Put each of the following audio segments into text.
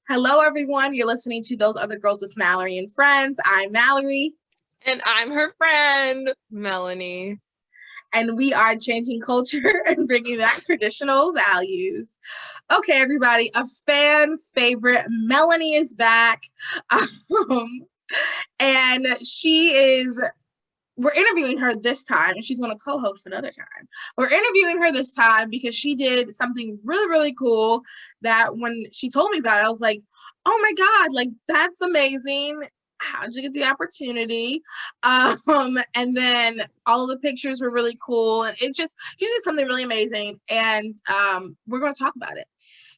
Hello, everyone. You're listening to Those Other Girls with Mallory and Friends. I'm Mallory. And I'm her friend, Melanie. And we are changing culture and bringing back traditional values. Okay, everybody, a fan favorite. Melanie is back. And we're interviewing her this time, and she's going to co-host another time. We're interviewing her this time because she did something really, really cool that when she told me about it, I was like, oh my God, like that's amazing. How'd you get the opportunity? And then all of the pictures were really cool. And she did something really amazing. And we're going to talk about it.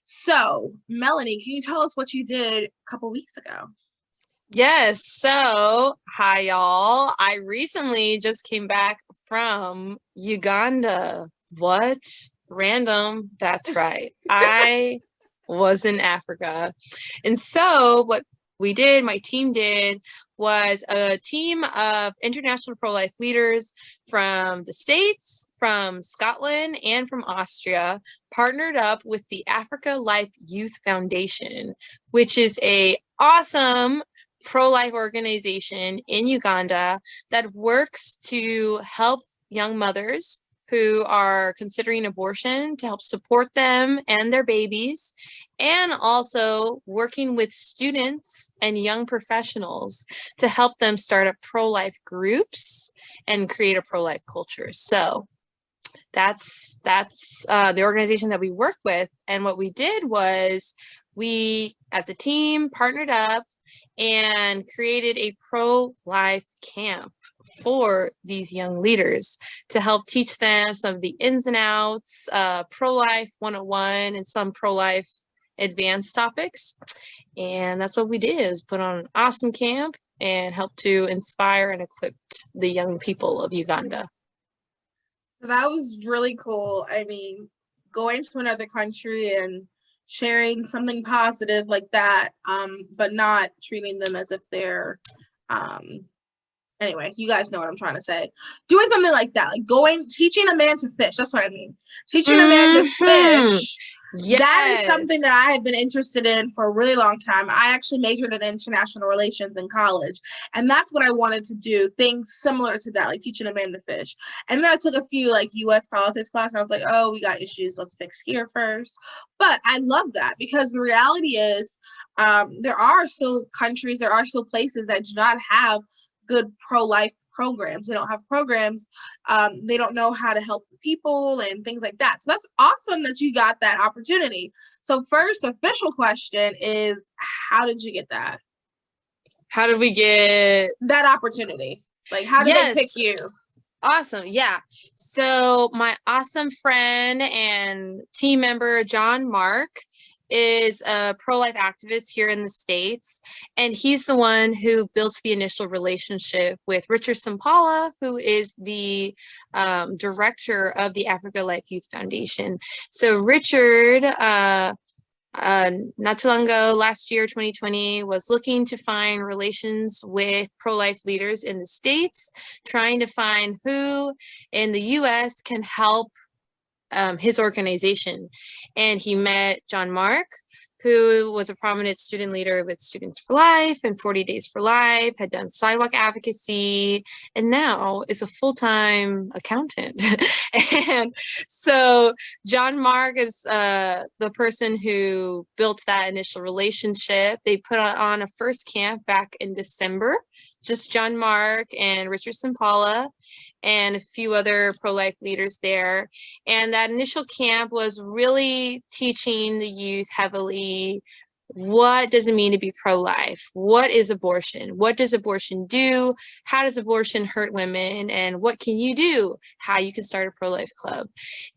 So, Melanie, can you tell us what you did a couple weeks ago? Yes. So, hi, y'all. I recently just came back from Uganda. What? Random. That's right. I was in Africa. And so, what we did, my team did, was a team of international pro-life leaders from the States, from Scotland, and from Austria partnered up with the Africa Life Youth Foundation, which is a awesome pro-life organization in Uganda that works to help young mothers who are considering abortion, to help support them and their babies, and also working with students and young professionals to help them start up pro-life groups and create a pro-life culture. So that's the organization that we work with. And what we did was we, as a team, partnered up and created a pro-life camp for these young leaders to help teach them some of the ins and outs, pro-life 101 and some pro-life advanced topics. And that's what we did, is put on an awesome camp and help to inspire and equip the young people of Uganda. So that was really cool. I mean, going to another country and sharing something positive like that, but not treating them as if they're anyway, you guys know what I'm trying to say. Doing something like that, like teaching a man to fish. That's what I mean. Teaching a man to fish. Yes. That is something that I have been interested in for a really long time. I actually majored in international relations in college, and that's what I wanted to do, things similar to that, like teaching a man to fish. And then I took a few like US politics class, and I was like, oh, we got issues, let's fix here first. But I love that because the reality is there are still countries, there are still places that do not have good pro-life programs. They don't have programs. They don't know how to help the people and things like that. So that's awesome that you got that opportunity. So first official question is, how did you get that? How did we get that opportunity? Like, how did they pick you? Awesome. Yeah. So my awesome friend and team member, John Mark, is a pro-life activist here in the States, and he's the one who built the initial relationship with Richard Sampala, who is the director of the Africa Life Youth Foundation. So Richard, not too long ago, last year, 2020, was looking to find relations with pro-life leaders in the States, trying to find who in the US can help his organization. And he met John Mark, who was a prominent student leader with Students for Life and 40 Days for Life, had done sidewalk advocacy, and now is a full-time accountant. And so John Mark is the person who built that initial relationship. They put on a first camp back in December, just John Mark and Richard Sampala and a few other pro-life leaders there. And that initial camp was really teaching the youth heavily, what does it mean to be pro-life? What is abortion? What does abortion do? How does abortion hurt women? And what can you do? How you can start a pro-life club.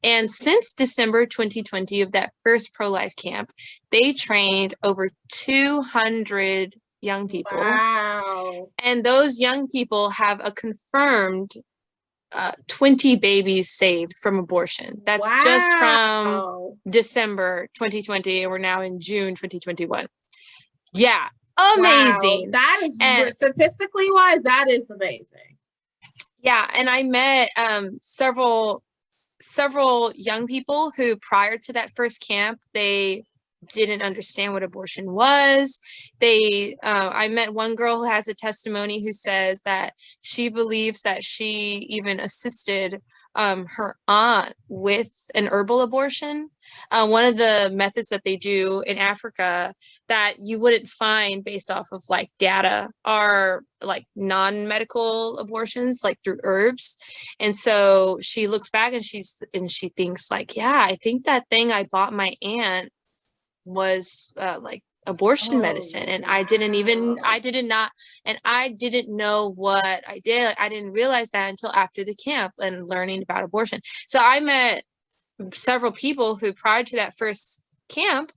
And since December 2020 of that first pro-life camp, they trained over 200 young people. Wow. And those young people have a confirmed 20 babies saved from abortion. That's just from December 2020, and we're now in June 2021. Yeah, amazing. Wow. That is, statistically wise, that is amazing. Yeah, and I met several young people who, prior to that first camp, they didn't understand what abortion was. I met one girl who has a testimony who says that she believes that she even assisted her aunt with an herbal abortion. One of the methods that they do in Africa that you wouldn't find based off of like data are like non-medical abortions, like through herbs. And so she looks back and she thinks like, yeah, I think that thing I bought my aunt was like abortion medicine, and I didn't know what I did. I didn't realize that until after the camp and learning about abortion. So I met several people who, prior to that first camp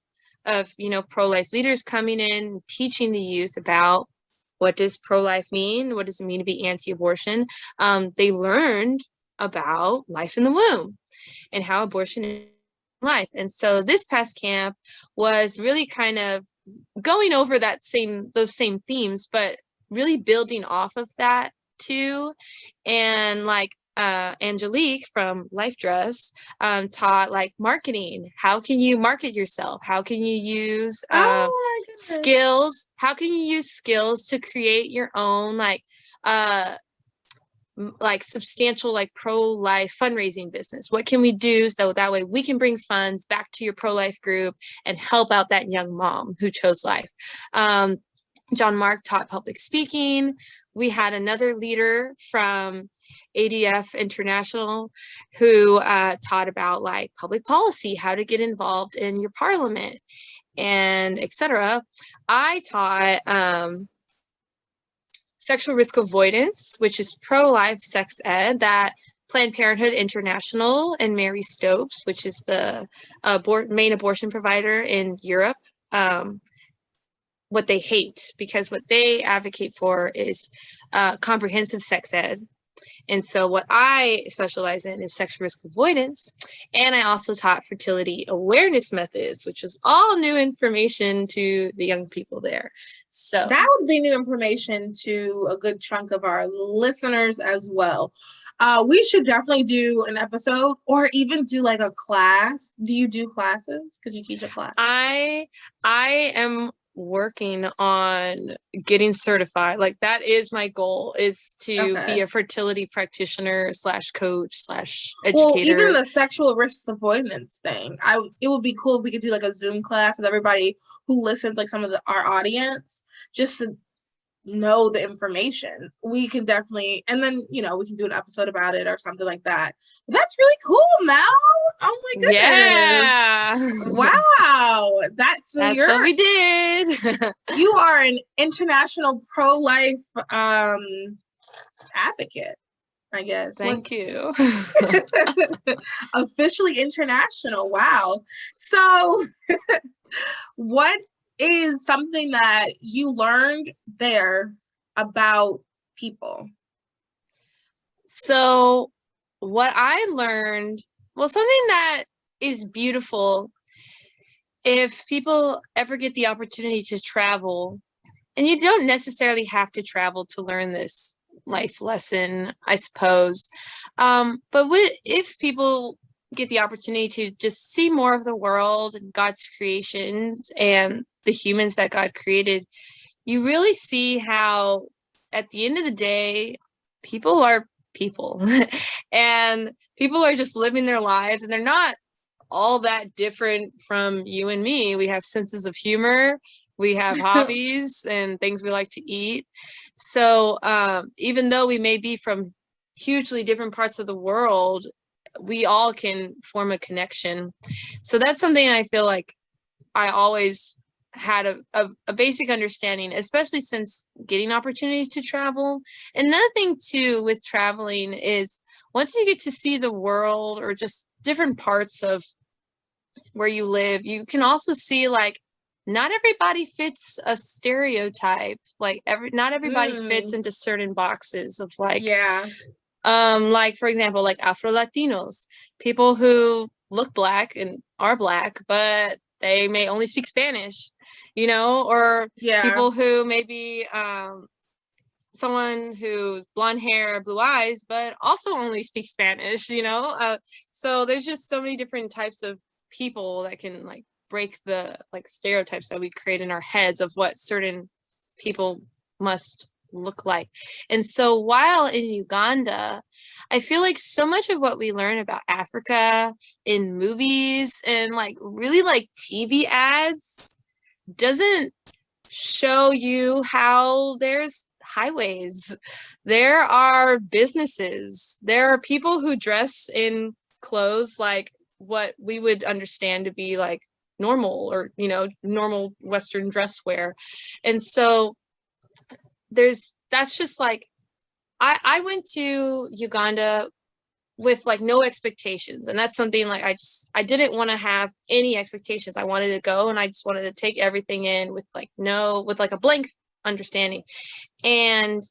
of, you know, pro-life leaders coming in, teaching the youth about what does pro-life mean, what does it mean to be anti-abortion, they learned about life in the womb and how abortion is life. And so this past camp was really kind of going over those same themes, but really building off of that too. And like Angelique from Life Dress taught like marketing. How can you market yourself? How can you use skills? How can you use skills to create your own like substantial like pro-life fundraising business? What can we do so that way we can bring funds back to your pro-life group and help out that young mom who chose life? John Mark taught public speaking. We had another leader from ADF International who taught about like public policy, how to get involved in your parliament, and etc. I taught sexual risk avoidance, which is pro-life sex ed that Planned Parenthood International and Mary Stopes, which is the main abortion provider in Europe, what they hate, because what they advocate for is comprehensive sex ed. And so what I specialize in is sexual risk avoidance. And I also taught fertility awareness methods, which was all new information to the young people there. So that would be new information to a good chunk of our listeners as well. We should definitely do an episode or even do like a class. Do you do classes? Could you teach a class? I am working on getting certified. Like that is my goal, is to be a fertility practitioner / coach / educator. Well, even the sexual risk avoidance thing, it would be cool if we could do like a Zoom class with everybody who listens, like some of our audience, just to know the information. We can definitely, and then, you know, we can do an episode about it or something like that. But that's really cool, Mel. Oh my goodness. Yeah. Wow. That's what we did. You are an international pro-life advocate, I guess. Thank you. Officially international. Wow. So what is something that you learned there about people? So what I learned, well, something that is beautiful, if people ever get the opportunity to travel, and you don't necessarily have to travel to learn this life lesson, I suppose, but if people get the opportunity to just see more of the world and God's creations and the humans that God created, you really see how at the end of the day, people are people and people are just living their lives, and they're not all that different from you and me. We have senses of humor, we have hobbies and things we like to eat. So even though we may be from hugely different parts of the world, we all can form a connection. So that's something I feel like I always had a basic understanding, especially since getting opportunities to travel. Another thing too with traveling is once you get to see the world or just different parts of where you live, you can also see like not everybody fits a stereotype. Like not everybody fits into certain boxes of like, like for example, like Afro-Latinos, people who look black and are black, but they may only speak Spanish, you know, or people who maybe someone who's blonde hair, blue eyes, but also only speaks Spanish, you know. So there's just so many different types of people that can like break the like stereotypes that we create in our heads of what certain people must look like. And so while in Uganda, I feel like so much of what we learn about Africa in movies and like really like TV ads doesn't show you how there's highways, there are businesses, there are people who dress in clothes like what we would understand to be like normal, or you know, normal Western dress wear. And so that's just like, I went to Uganda with like no expectations, and that's something like I didn't want to have any expectations. I wanted to go and I just wanted to take everything in with like a blank understanding. And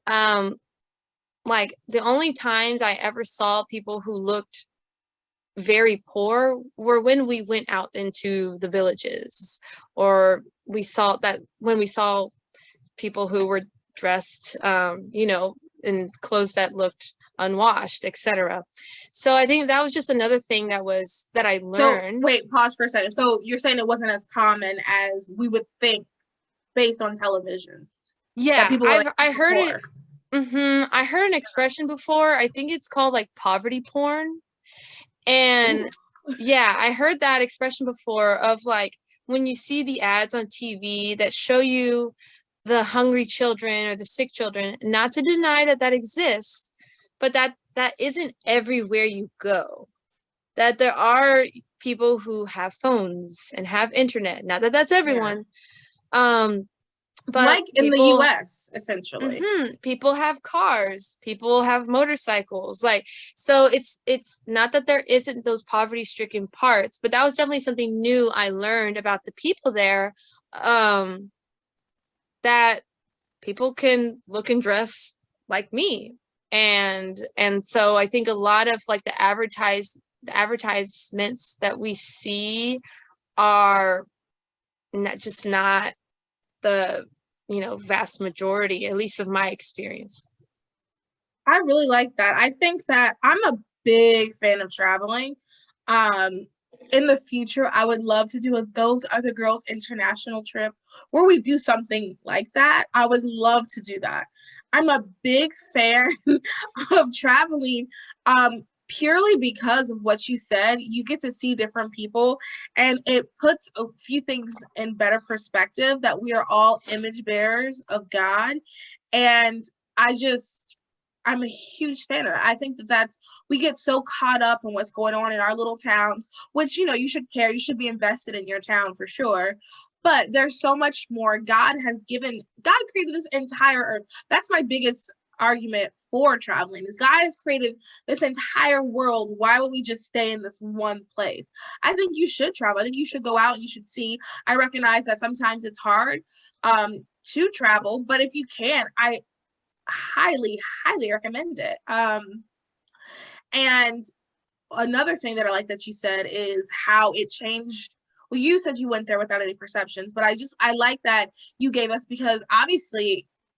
like the only times I ever saw people who looked very poor were when we went out into the villages, or when we saw people who were dressed you know, in clothes that looked unwashed, etc. So I think that was just another thing that I learned. So wait, pause for a second. So you're saying it wasn't as common as we would think based on television? Yeah, I heard poor. it. I heard an expression before. I think it's called like poverty porn. And yeah, I heard that expression before of like when you see the ads on TV that show you the hungry children or the sick children, not to deny that exists, but that isn't everywhere you go. That there are people who have phones and have internet. Not that that's everyone. Yeah. But like in the US, essentially. People have cars, people have motorcycles. Like, so it's not that there isn't those poverty stricken parts, but that was definitely something new I learned about the people there. That people can look and dress like me. And so I think a lot of like the advertisements that we see are not the, you know, vast majority, at least of my experience. I really like that. I think that I'm a big fan of traveling. In the future, I would love to do a Those Other Girls international trip where we do something like that. I would love to do that. I'm a big fan of traveling, purely because of what you said. You get to see different people, and it puts a few things in better perspective, that we are all image bearers of God. And I'm a huge fan of that. I think we get so caught up in what's going on in our little towns, which, you know, you should care. You should be invested in your town for sure. But there's so much more. God created this entire earth. That's my biggest argument for traveling, is God has created this entire world. Why would we just stay in this one place? I think you should travel. I think you should go out and you should see. I recognize that sometimes it's hard to travel, but if you can, I highly recommend it. And another thing that I like that you said is how it changed. Well, you said you went there without any perceptions, but I like that you gave us, because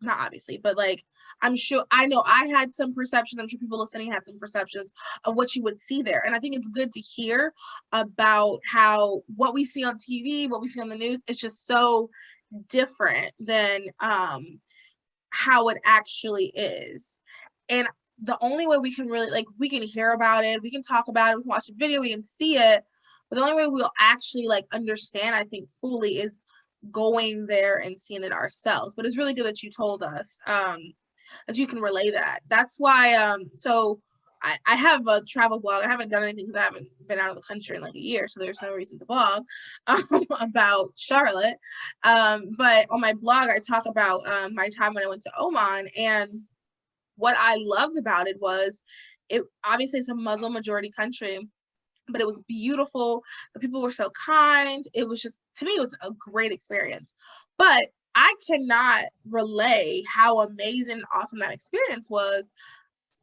not obviously, but like, I know I had some perceptions. I'm sure people listening had some perceptions of what you would see there. And I think it's good to hear about how what we see on TV, what we see on the news, is just so different than how it actually is. And the only way we can really, like, we can hear about it, we can talk about it, we can watch a video, we can see it, but the only way we'll actually like understand, I think, fully is going there and seeing it ourselves. But it's really good that you told us that you can relay that. That's why so I have a travel blog. I haven't done anything because I haven't been out of the country in like a year, so there's no reason to blog about Charlotte. But on my blog, I talk about my time when I went to Oman, and what I loved about it was, it obviously is a Muslim majority country, but it was beautiful. The people were so kind. It was just, to me, it was a great experience. But I cannot relay how amazing and awesome that experience was,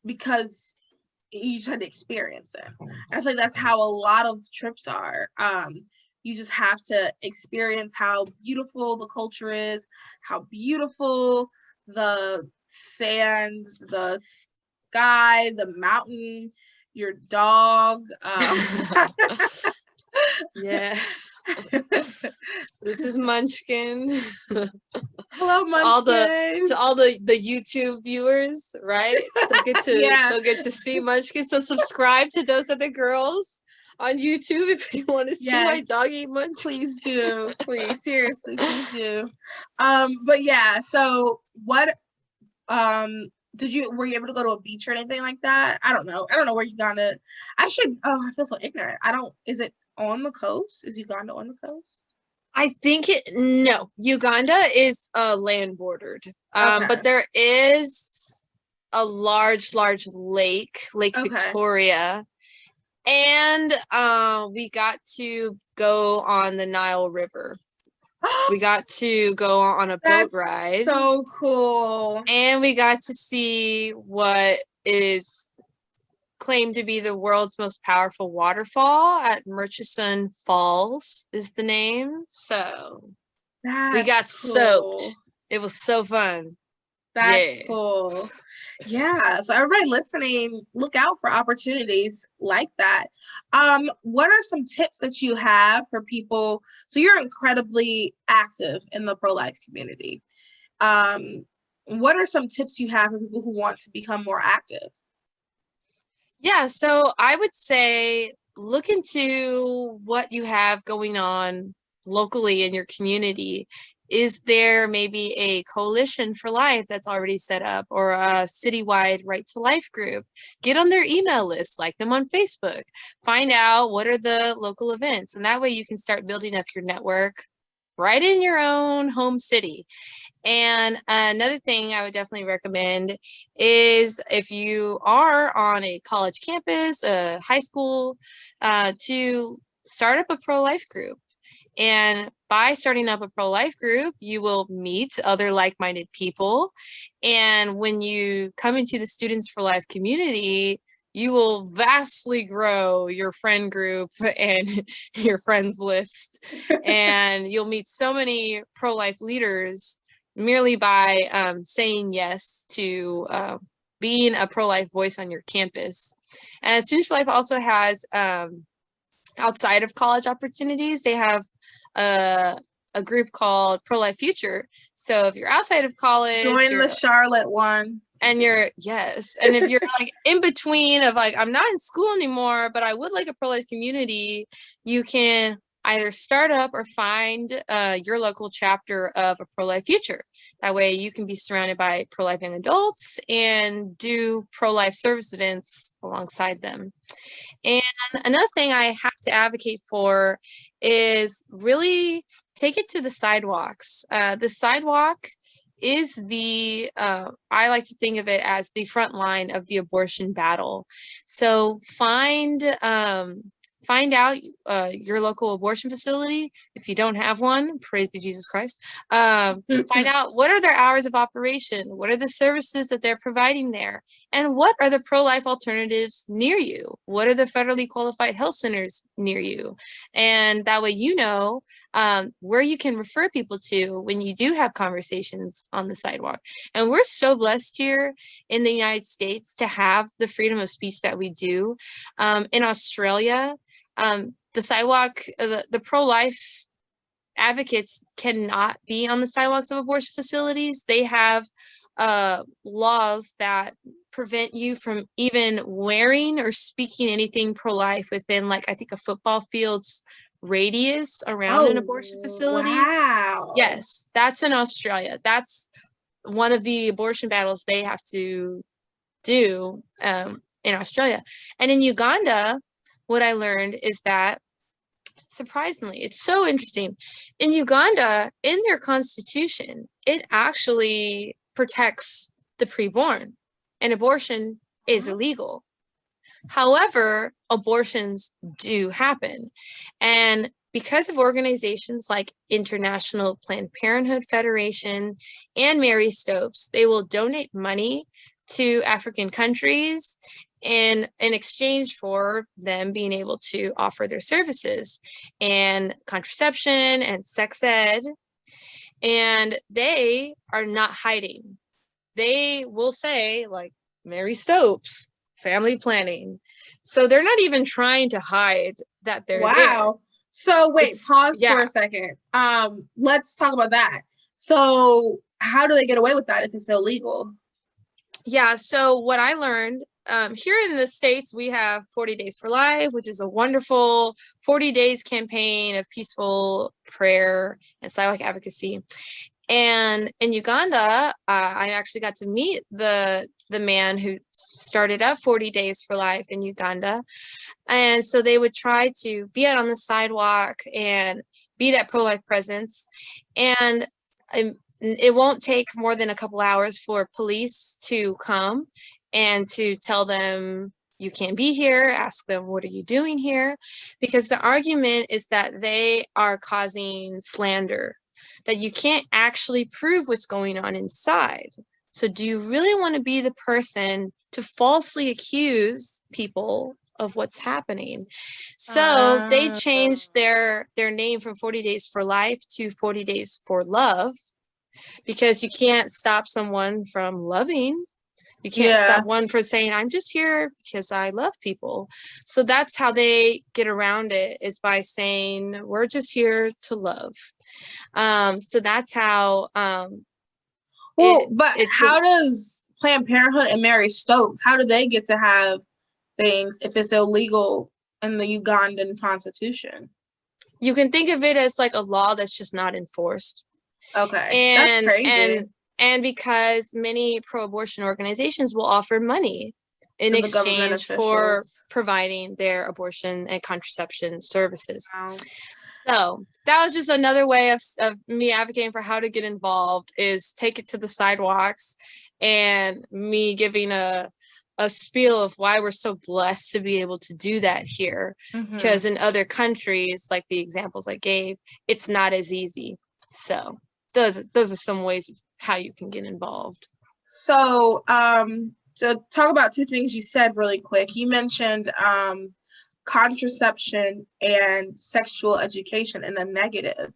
because you just had to experience it. And I feel like that's how a lot of trips are. You just have to experience how beautiful the culture is, how beautiful the sands, the sky, the mountain, your dog. Yeah. This is Munchkin. Hello, Munchkin. To all the YouTube viewers, right? Yeah. They'll get to see Munchkin. So subscribe to those other girls on YouTube if you want to see my doggy Munchkin. Please do. Please, seriously, please do. But yeah, so what were you able to go to a beach or anything like that? I don't know where Uganda. I feel so ignorant. Is it on the coast? Is Uganda on the coast? I think no. Uganda is land bordered. Okay. But there is a large Lake Victoria. And we got to go on the Nile River. We got to go on a boat ride. So cool. And we got to see what is claimed to be the world's most powerful waterfall at Murchison Falls is the name. So we got soaked. It was so fun. That's cool. Yeah. So everybody listening, look out for opportunities like that. What are some tips that you have for people? So you're incredibly active in the pro-life community. What are some tips you have for people who want to become more active? Yeah, so I would say look into what you have going on locally in your community. Is there maybe a coalition for life that's already set up, or a citywide Right to Life group? Get on their email list, like them on Facebook, find out what are the local events, and that way you can start building up your network right in your own home city. And another thing I would definitely recommend is if you are on a college campus, a high school, to start up a pro-life group. And by starting up a pro-life group, you will meet other like-minded people. And when you come into the Students for Life community, you will vastly grow your friend group and your friends list. And you'll meet so many pro-life leaders merely by saying yes to being a pro-life voice on your campus. And Students for Life also has outside of college opportunities. They have a group called Pro-Life Future. So if you're outside of college, join the Charlotte one. And and if you're like in between of like, I'm not in school anymore, but I would like a pro-life community, you can either start up or find your local chapter of a pro-life future. That way you can be surrounded by pro-life young adults and do pro-life service events alongside them. And another thing I have to advocate for is really take it to the sidewalks. The sidewalk is I like to think of it as the front line of the abortion battle. So find out your local abortion facility. If you don't have one, praise be Jesus Christ. Find out what are their hours of operation, what are the services that they're providing there, and what are the pro-life alternatives near you? What are the federally qualified health centers near you? And that way you know where you can refer people to when you do have conversations on the sidewalk. And we're so blessed here in the United States to have the freedom of speech that we do. In Australia, the sidewalk, the pro-life advocates cannot be on the sidewalks of abortion facilities. They have laws that prevent you from even wearing or speaking anything pro-life within, like, I think a football field's radius around an abortion facility. Wow. Yes, that's in Australia. That's one of the abortion battles they have to do in Australia. And in Uganda, what I learned is that, surprisingly, it's so interesting. In Uganda, in their constitution, it actually protects the preborn, and abortion is illegal. However, abortions do happen. And because of organizations like International Planned Parenthood Federation and Mary Stopes, they will donate money to African countries in exchange for them being able to offer their services and contraception and sex ed. And they are not hiding. They will say, like, Mary Stopes, family planning. So they're not even trying to hide that they're there. So wait, pause for a second. Let's talk about that. So how do they get away with that if it's illegal? Yeah, so what I learned here in the States, we have 40 Days for Life, which is a wonderful 40 days campaign of peaceful prayer and sidewalk advocacy. And in Uganda, I actually got to meet the man who started up 40 Days for Life in Uganda. And so they would try to be out on the sidewalk and be that pro-life presence. And it won't take more than a couple hours for police to come and to tell them you can't be here, ask them, what are you doing here? Because the argument is that they are causing slander, that you can't actually prove what's going on inside. So do you really want to be the person to falsely accuse people of what's happening? So they changed their name from 40 Days for Life to 40 Days for Love, because you can't stop someone from loving. You can't stop one from saying, I'm just here because I love people. So that's how they get around it, is by saying, we're just here to love. So that's how. But how does Planned Parenthood and Mary Stokes, how do they get to have things if it's illegal in the Ugandan constitution? You can think of it as like a law that's just not enforced. Okay, that's crazy. And because many pro-abortion organizations will offer money in exchange for providing their abortion and contraception services. Wow. So that was just another way of me advocating for how to get involved, is take it to the sidewalks, and me giving a spiel of why we're so blessed to be able to do that here. Because in other countries, like the examples I gave, it's not as easy. So those are some ways of how you can get involved. So to talk about two things you said really quick, you mentioned contraception and sexual education in a negative.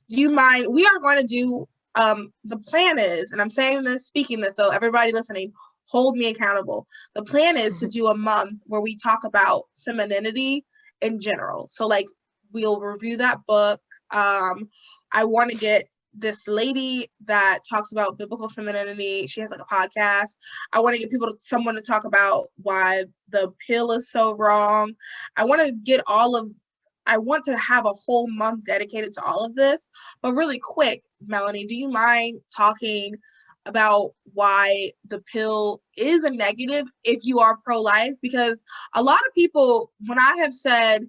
Do you mind? We are going to do, the plan is, and I'm saying this, speaking this, so everybody listening, hold me accountable. The plan is to do a month where we talk about femininity in general. So like, we'll review that book. I want to get this lady that talks about biblical femininity. She has like a podcast. I want to get someone to talk about why the pill is so wrong. I want to have a whole month dedicated to all of this. But really quick, Melanie, do you mind talking about why the pill is a negative if you are pro-life? Because a lot of people, when I have said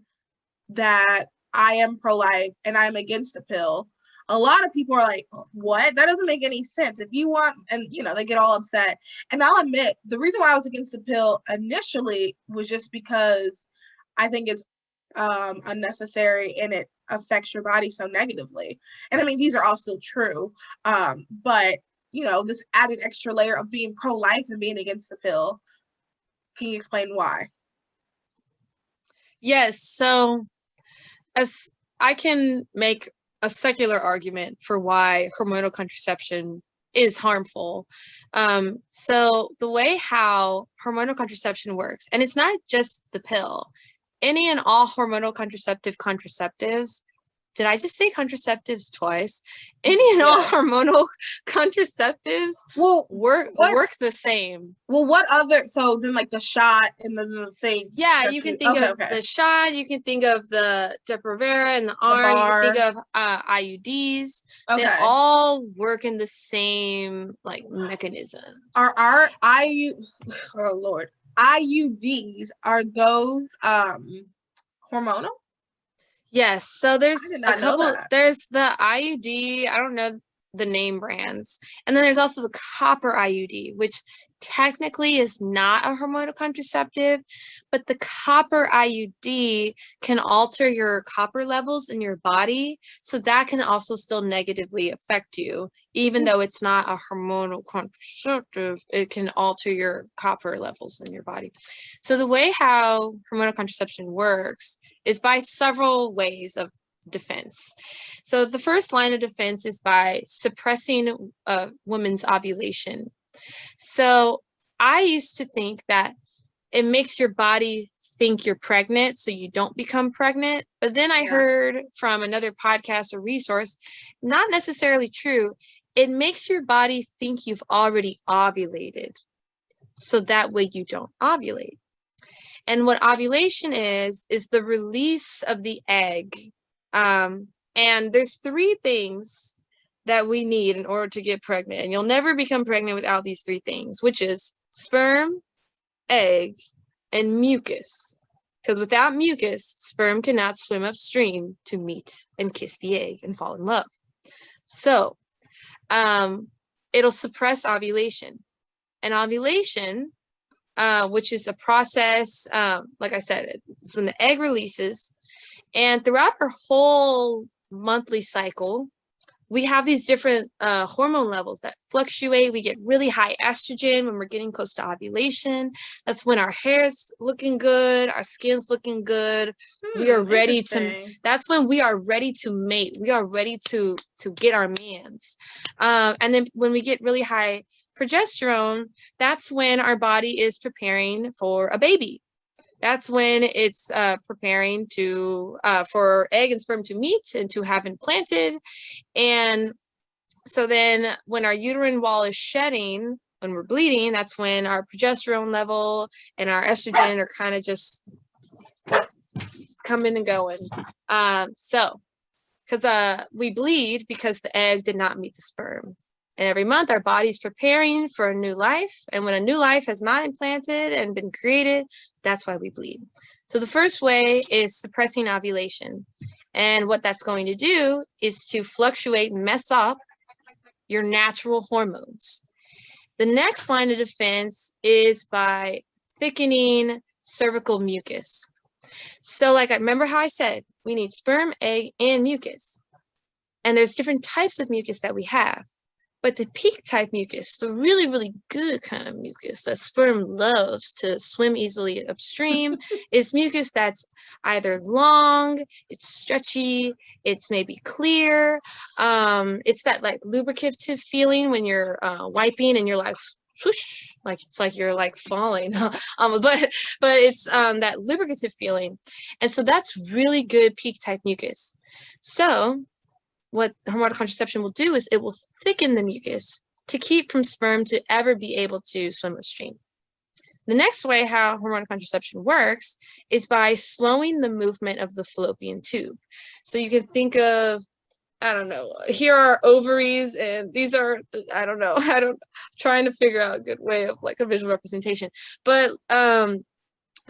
that I am pro-life and I'm against the pill, a lot of people are like, what? That doesn't make any sense. If you want, and they get all upset. And I'll admit, the reason why I was against the pill initially was just because I think it's unnecessary and it affects your body so negatively. And I mean, these are all still true. But this added extra layer of being pro-life and being against the pill. Can you explain why? Yes. So as I can make a secular argument for why hormonal contraception is harmful. So the way how hormonal contraception works, and it's not just the pill, any and all hormonal contraceptives, did I just say contraceptives twice? Any and all hormonal contraceptives work the same. Well, what other, so then like the shot and the thing. Yeah, you can think of the shot, you can think of the Depo-Provera and the arm, you can think of IUDs. They all work in the same like mechanism. Are IUDs, are those hormonal? Yes, so there's a couple. There's the IUD, I don't know the name brands, and then there's also the copper IUD, which technically is not a hormonal contraceptive, but the copper IUD can alter your copper levels in your body, so that can also still negatively affect you. Even though it's not a hormonal contraceptive, it can alter your copper levels in your body. So the way how hormonal contraception works is by several ways of defense. So the first line of defense is by suppressing a woman's ovulation. So I used to think that it makes your body think you're pregnant so you don't become pregnant. But then I heard from another podcast or resource, not necessarily true. It makes your body think you've already ovulated, so that way you don't ovulate. And what ovulation is the release of the egg. And there's 3 things that we need in order to get pregnant. And you'll never become pregnant without these 3 things, which is sperm, egg, and mucus. Because without mucus, sperm cannot swim upstream to meet and kiss the egg and fall in love. So it'll suppress ovulation. And ovulation, which is a process, like I said, it's when the egg releases. And throughout our whole monthly cycle, we have these different hormone levels that fluctuate. We get really high estrogen when we're getting close to ovulation. That's when our hair's looking good, our skin's looking good. We are ready to, that's when we are ready to mate. We are ready to get our mans. And then when we get really high progesterone, that's when our body is preparing for a baby. That's when it's preparing to for egg and sperm to meet and to have implanted. And so then when our uterine wall is shedding, when we're bleeding, that's when our progesterone level and our estrogen are kind of just coming and going. So because we bleed because the egg did not meet the sperm. And every month our body's preparing for a new life. And when a new life has not implanted and been created, that's why we bleed. So the first way is suppressing ovulation. And what that's going to do is to fluctuate, mess up your natural hormones. The next line of defense is by thickening cervical mucus. So like, I remember how I said, we need sperm, egg, and mucus. And there's different types of mucus that we have. But the peak type mucus, the really, really good kind of mucus that sperm loves to swim easily upstream, is mucus that's either long, it's stretchy, it's maybe clear. It's that like lubricative feeling when you're wiping and you're like, whoosh, like it's like you're like falling. But it's that lubricative feeling. And so that's really good peak type mucus. So what hormonal contraception will do is it will thicken the mucus to keep from sperm to ever be able to swim upstream. The next way how hormonal contraception works is by slowing the movement of the fallopian tube. So you can think of, I don't know, here are ovaries and these are, I don't know, trying to figure out a good way of like a visual representation. But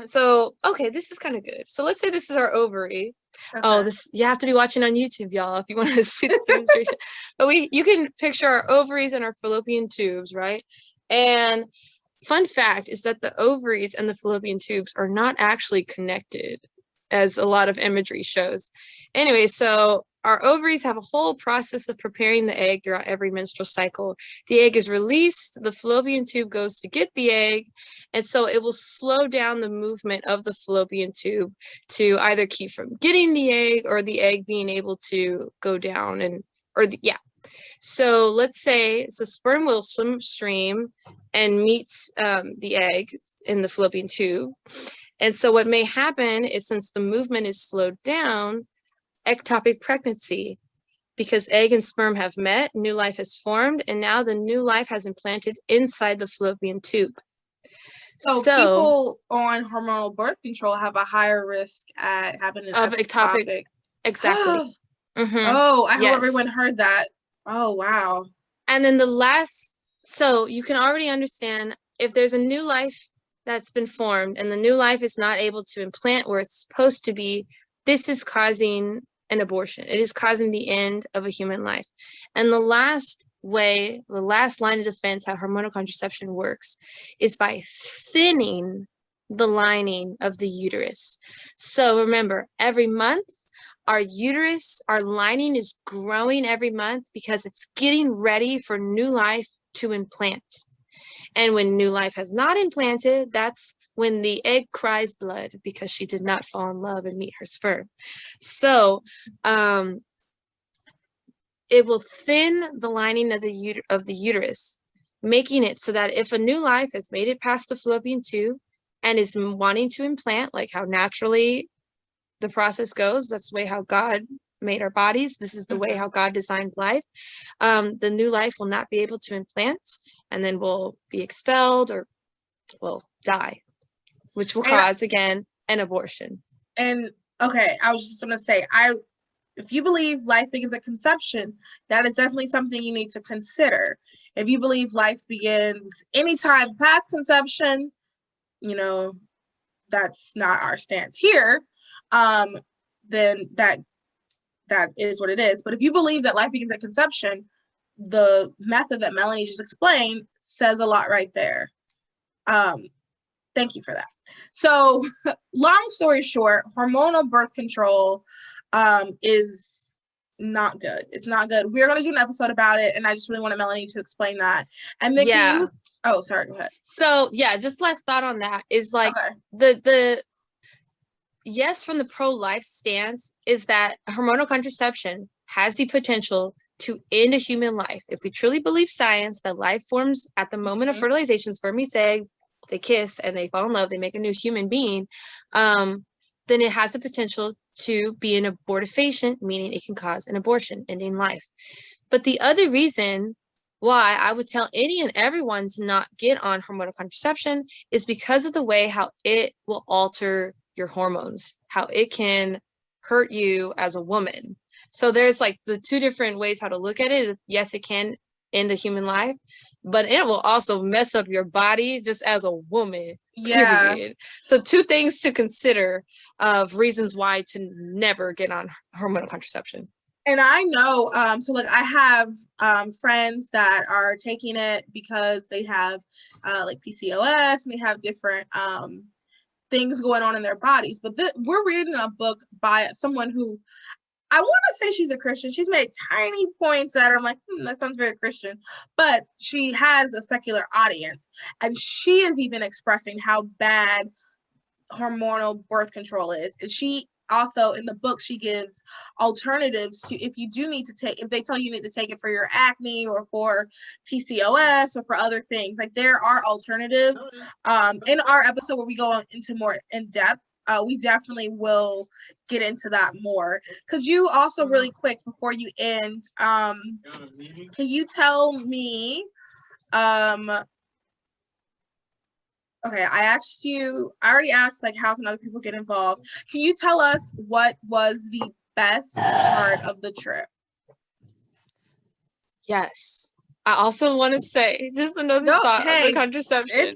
so, okay, this is kind of good. So let's say this is our ovary. Okay. Oh, this, you have to be watching on YouTube, y'all, if you want to see the demonstration. But you can picture our ovaries and our fallopian tubes, right? And fun fact is that the ovaries and the fallopian tubes are not actually connected, as a lot of imagery shows. Anyway, so our ovaries have a whole process of preparing the egg throughout every menstrual cycle. The egg is released, the fallopian tube goes to get the egg, and so it will slow down the movement of the fallopian tube to either keep from getting the egg or the egg being able to go down So let's say, so sperm will swim upstream and meets the egg in the fallopian tube. And so what may happen is, since the movement is slowed down, ectopic pregnancy, because egg and sperm have met, new life has formed, and now the new life has implanted inside the fallopian tube. So people on hormonal birth control have a higher risk at having an ectopic. Exactly. Oh, I hope everyone heard that. Oh, wow. And then the last, so you can already understand if there's a new life that's been formed and the new life is not able to implant where it's supposed to be, this is causing an abortion. It is causing the end of a human life. And the last way, the last line of defense, how hormonal contraception works, is by thinning the lining of the uterus. So remember, every month, our uterus, our lining is growing every month because it's getting ready for new life to implant. And when new life has not implanted, that's when the egg cries blood because she did not fall in love and meet her sperm. So it will thin the lining of the uterus, making it so that if a new life has made it past the fallopian tube, and is wanting to implant, like how naturally the process goes. That's the way how God made our bodies. This is the way how God designed life. The new life will not be able to implant, and then will be expelled or will die, which will cause, again, an abortion. And okay, I was just gonna say, if you believe life begins at conception, that is definitely something you need to consider. If you believe life begins anytime past conception, you know, that's not our stance here. Then that is what it is. But if you believe that life begins at conception, the method that Melanie just explained says a lot right there. Thank you for that. So, long story short, hormonal birth control is not good. It's not good. We're going to do an episode about it, and I just really wanted Melanie to explain that. And then can you... Oh, sorry, go ahead. So, yeah, just last thought on that is like the yes, from the pro-life stance, is that hormonal contraception has the potential to end a human life. If we truly believe science, that life forms at the moment of fertilization, sperm meets egg, they kiss and they fall in love, they make a new human being, then it has the potential to be an abortifacient, meaning it can cause an abortion, ending life. But the other reason why I would tell any and everyone to not get on hormonal contraception is because of the way how it will alter your hormones, how it can hurt you as a woman. So there's like the two different ways how to look at it. Yes, it can end a human life, but it will also mess up your body just as a woman. Yeah. Period. So two things to consider of reasons why to never get on hormonal contraception. And I know, so like I have friends that are taking it because they have like PCOS and they have different things going on in their bodies. But we're reading a book by someone who, I want to say she's a Christian. She's made tiny points that are like, that sounds very Christian. But she has a secular audience. And she is even expressing how bad hormonal birth control is. And she also, in the book, she gives alternatives to, if you do need to take, if they tell you need to take it for your acne or for PCOS or for other things, like there are alternatives. In our episode where we go into more in depth, we definitely will get into that more. Could you also really quick before you end, can you tell me, okay, I already asked like how can other people get involved. Can you tell us what was the best part of the trip? Yes. I also want to say just another thought on the contraception.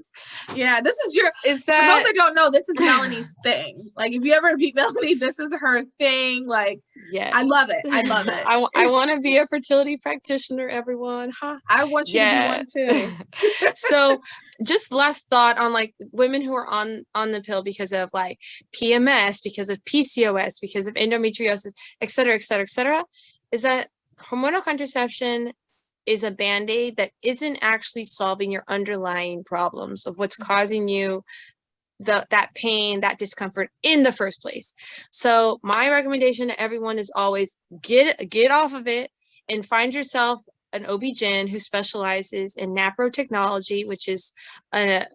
This is your, is that, for those that don't know, this is Melanie's thing. Like if you ever meet Melanie, this is her thing. Like, yes. I love it. I love it. I want to be a fertility practitioner, everyone. Huh? I want you to be one too. So just last thought on like women who are on the pill because of like PMS, because of PCOS, because of endometriosis, et cetera, et cetera, et cetera, is that hormonal contraception is a band-aid that isn't actually solving your underlying problems of what's causing you that pain, that discomfort in the first place. So my recommendation to everyone is always get off of it and find yourself an OB-GYN who specializes in naprotechnology, which is a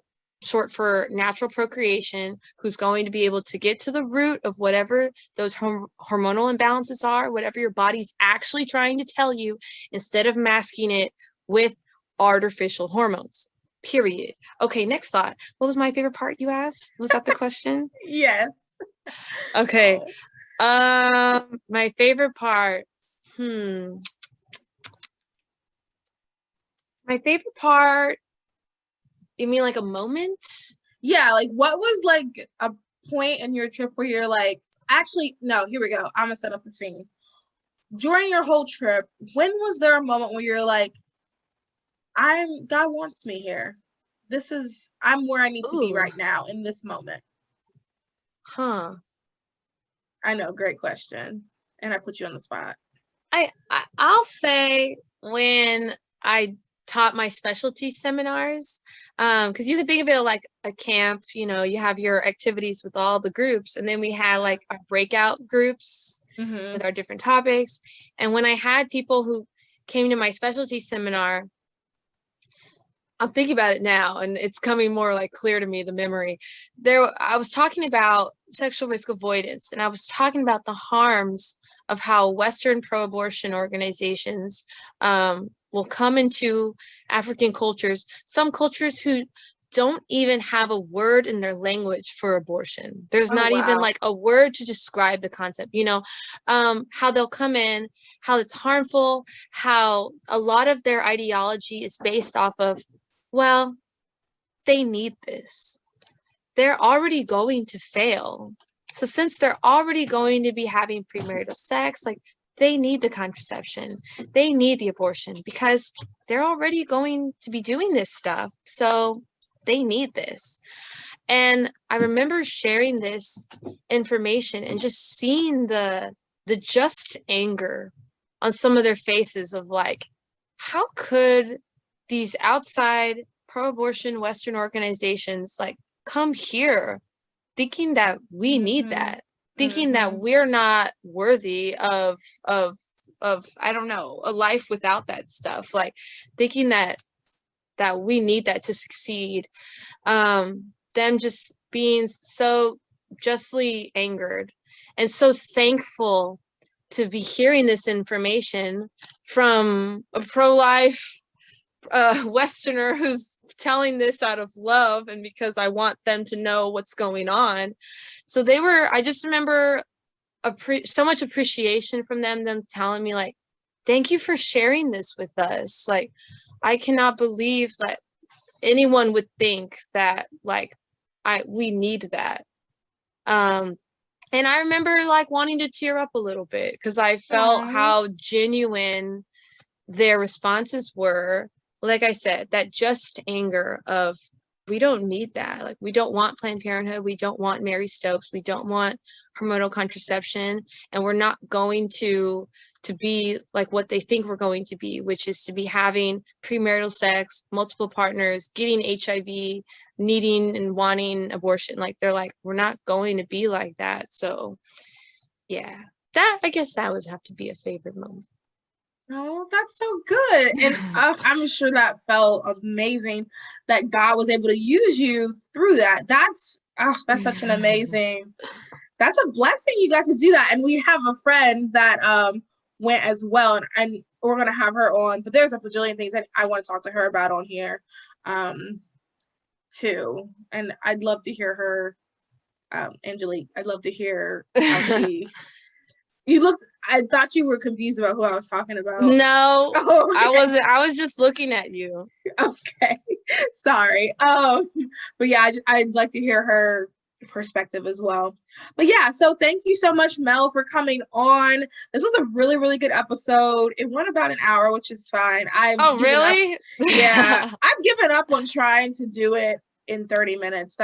short for natural procreation, who's going to be able to get to the root of whatever those hormonal imbalances are, whatever your body's actually trying to tell you, instead of masking it with artificial hormones. Period. Okay, next thought. What was my favorite part, you asked? Was that the question? Yes. Okay. My favorite part. My favorite part, you mean like a moment? Yeah, like what was like a point in your trip where you're like, actually, no, here we go. I'm gonna set up the scene. During your whole trip, when was there a moment where you're like, God wants me here. I'm where I need to be right now in this moment. Huh. I know, great question. And I put you on the spot. I'll say when I taught my specialty seminars, because you can think of it like a camp, you have your activities with all the groups, and then we had like our breakout groups with our different topics. And when I had people who came to my specialty seminar, I'm thinking about it now, and it's coming more like clear to me, the memory. I was talking about sexual risk avoidance, and I was talking about the harms of how Western pro-abortion organizations will come into African cultures, some cultures who don't even have a word in their language for abortion. There's not even like a word to describe the concept, how they'll come in, how it's harmful, how a lot of their ideology is based off of, well, they need this. They're already going to fail. So since they're already going to be having premarital sex, like they need the contraception, they need the abortion because they're already going to be doing this stuff. So they need this. And I remember sharing this information and just seeing the just anger on some of their faces of like, how could these outside pro-abortion Western organizations like come here thinking that we need that, thinking that we're not worthy of I don't know, a life without that stuff, like thinking that we need that to succeed. Them just being so justly angered and so thankful to be hearing this information from a pro-life Westerner who's telling this out of love and because I want them to know what's going on. So I just remember so much appreciation from them telling me like, thank you for sharing this with us. Like, I cannot believe that anyone would think that like we need that. And I remember like wanting to tear up a little bit because I felt how genuine their responses were. Like I said, that just anger of, we don't need that. Like, we don't want Planned Parenthood. We don't want Mary Stopes. We don't want hormonal contraception. And we're not going to be like what they think we're going to be, which is to be having premarital sex, multiple partners, getting HIV, needing and wanting abortion. Like, they're like, we're not going to be like that. So yeah, I guess that would have to be a favorite moment. Oh, that's so good. And I'm sure that felt amazing that God was able to use you through that. That's such an amazing, that's a blessing you got to do that. And we have a friend that went as well, and we're going to have her on, but there's a bajillion things that I want to talk to her about on here too. And I'd love to hear her, Angelique, I'd love to hear how she... I thought you were confused about who I was talking about. No, oh, okay. I wasn't. I was just looking at you. Okay. Sorry. But yeah, I'd like to hear her perspective as well. But yeah, so thank you so much, Mel, for coming on. This was a really, really good episode. It went about an hour, which is fine. Really? Yeah. I've given up on trying to do it in 30 minutes.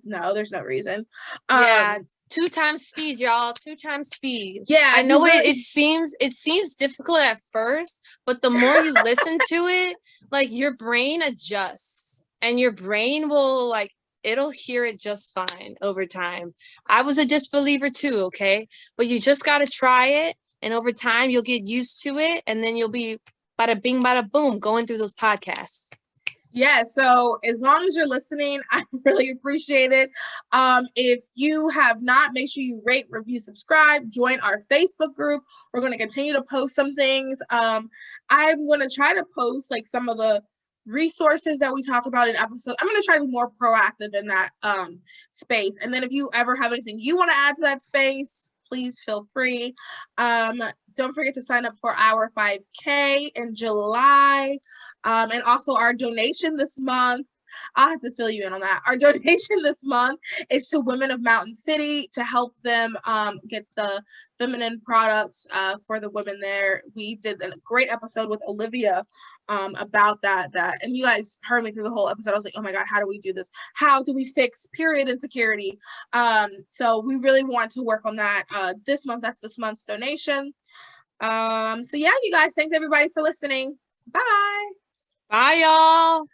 No, there's no reason. Yeah. 2 times speed, y'all. 2 times speed. Yeah, I know it seems difficult at first, but the more you listen to it, like your brain adjusts and your brain will like, it'll hear it just fine over time. I was a disbeliever too, okay? But you just got to try it, and over time you'll get used to it, and then you'll be bada bing bada boom going through those podcasts. Yeah, so as long as you're listening, I really appreciate it. If you have not, make sure you rate, review, subscribe, join our Facebook group. We're going to continue to post some things. I'm going to try to post like some of the resources that we talk about in episodes. I'm going to try to be more proactive in that space. And then if you ever have anything you want to add to that space, please feel free. Don't forget to sign up for our 5K in July. And also our donation this month, I'll have to fill you in on that. Our donation this month is to Women of Mountain City to help them get the feminine products for the women there. We did a great episode with Olivia about that. And you guys heard me through the whole episode. I was like, oh my God, how do we do this? How do we fix period insecurity? So we really want to work on that this month. That's this month's donation. So yeah, you guys, thanks everybody for listening. Bye. Bye, y'all.